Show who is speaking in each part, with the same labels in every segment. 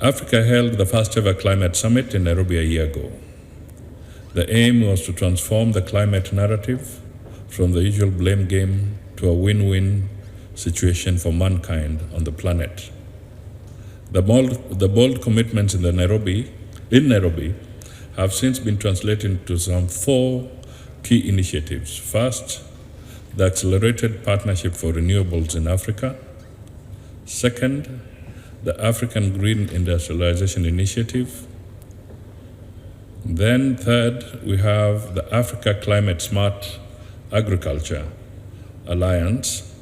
Speaker 1: Africa held the first ever climate summit in Nairobi a year ago. The aim was to transform the climate narrative from the usual blame game to a win-win situation for mankind on the planet. The bold commitments in Nairobi have since been translated into some 4 key initiatives. First, the Accelerated Partnership for Renewables in Africa. Second, the African Green Industrialization Initiative. Then third, we have the Africa Climate Smart Agriculture Alliance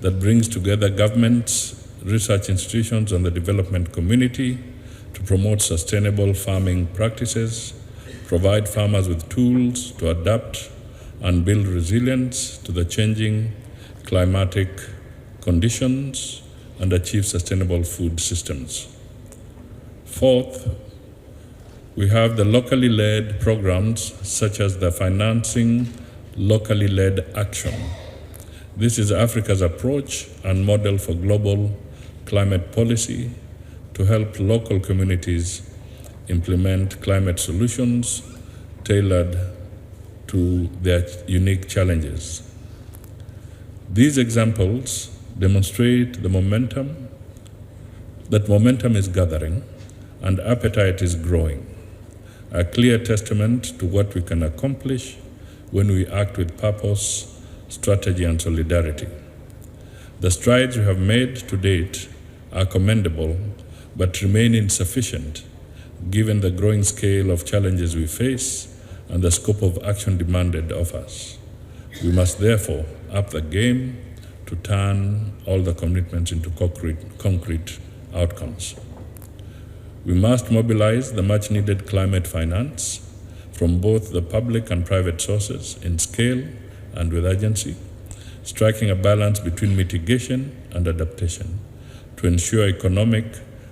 Speaker 1: that brings together governments, research institutions, and the development community to promote sustainable farming practices, provide farmers with tools to adapt and build resilience to the changing climatic conditions, and achieve sustainable food systems. Fourth, we have the locally led programs such as the Financing Locally Led Action. This is Africa's approach and model for global climate policy to help local communities implement climate solutions tailored to their unique challenges. These examples demonstrate that momentum is gathering and appetite is growing, a clear testament to what we can accomplish when we act with purpose, strategy, and solidarity. The strides we have made to date are commendable, but remain insufficient given the growing scale of challenges we face and the scope of action demanded of us. We must therefore up the game to turn all the commitments into concrete outcomes. We must mobilize the much-needed climate finance from both the public and private sources in scale and with urgency, striking a balance between mitigation and adaptation to ensure economic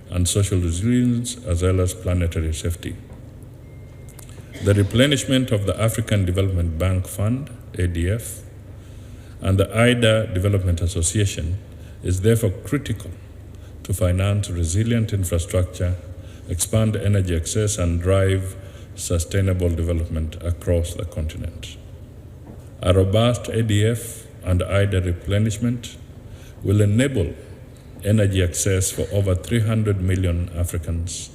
Speaker 1: and social resilience as well as planetary safety. The replenishment of the African Development Bank Fund, ADF, and the IDA Development Association is therefore critical to finance resilient infrastructure, expand energy access, and drive sustainable development across the continent. A robust ADF and IDA replenishment will enable energy access for over 300 million Africans,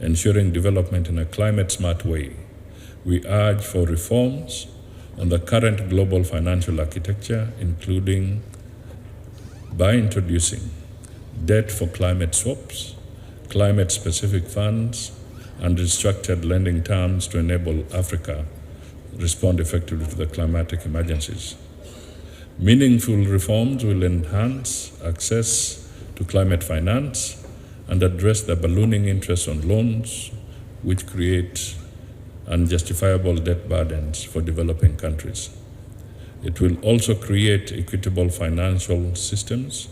Speaker 1: ensuring development in a climate-smart way. We urge for reforms on the current global financial architecture, including by introducing debt for climate swaps, climate-specific funds, and restructured lending terms to enable Africa respond effectively to the climatic emergencies. Meaningful reforms will enhance access to climate finance and address the ballooning interest on loans, which create unjustifiable debt burdens for developing countries. It will also create equitable financial systems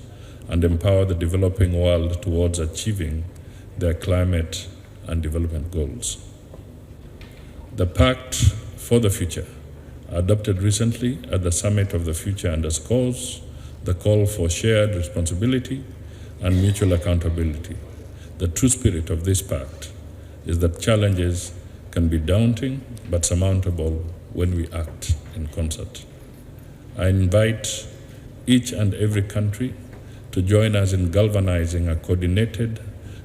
Speaker 1: and empower the developing world towards achieving their climate and development goals. The Pact for the Future, adopted recently at the Summit of the Future, underscores the call for shared responsibility and mutual accountability. The true spirit of this pact is that challenges can be daunting but surmountable when we act in concert. I invite each and every country to join us in galvanizing a coordinated,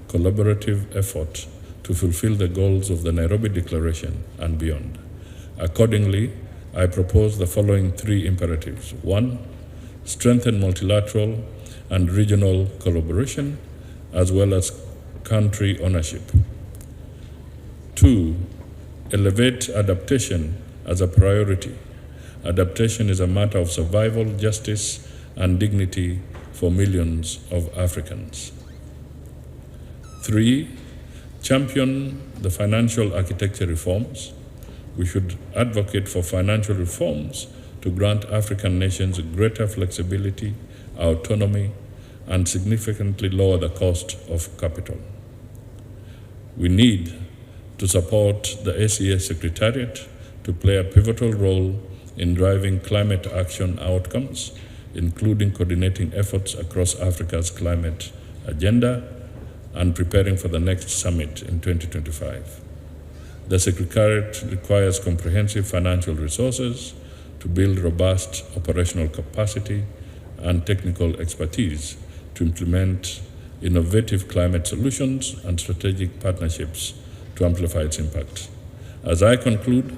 Speaker 1: collaborative effort to fulfill the goals of the Nairobi Declaration and beyond. Accordingly, I propose the following 3 imperatives. 1, strengthen multilateral and regional collaboration, as well as country ownership. 2, elevate adaptation as a priority. Adaptation is a matter of survival, justice, and dignity for millions of Africans. 3, champion the financial architecture reforms. We should advocate for financial reforms to grant African nations greater flexibility, autonomy, and significantly lower the cost of capital. We need to support the ACA Secretariat to play a pivotal role in driving climate action outcomes, including coordinating efforts across Africa's climate agenda and preparing for the next summit in 2025. The Secretariat requires comprehensive financial resources to build robust operational capacity and technical expertise to implement innovative climate solutions and strategic partnerships to amplify its impact. As I conclude,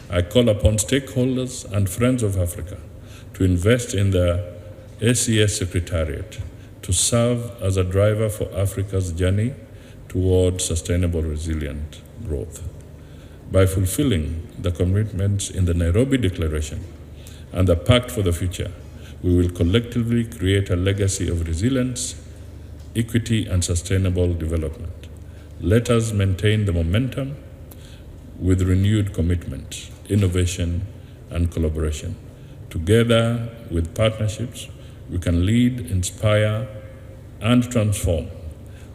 Speaker 1: I call upon stakeholders and friends of Africa to invest in the ACS Secretariat to serve as a driver for Africa's journey toward sustainable, resilient growth. By fulfilling the commitments in the Nairobi Declaration and the Pact for the Future, we will collectively create a legacy of resilience, equity, and sustainable development. Let us maintain the momentum with renewed commitment, innovation, and collaboration. Together with partnerships, we can lead, inspire, and transform.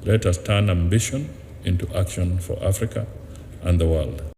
Speaker 1: Let us turn ambition into action for Africa and the world.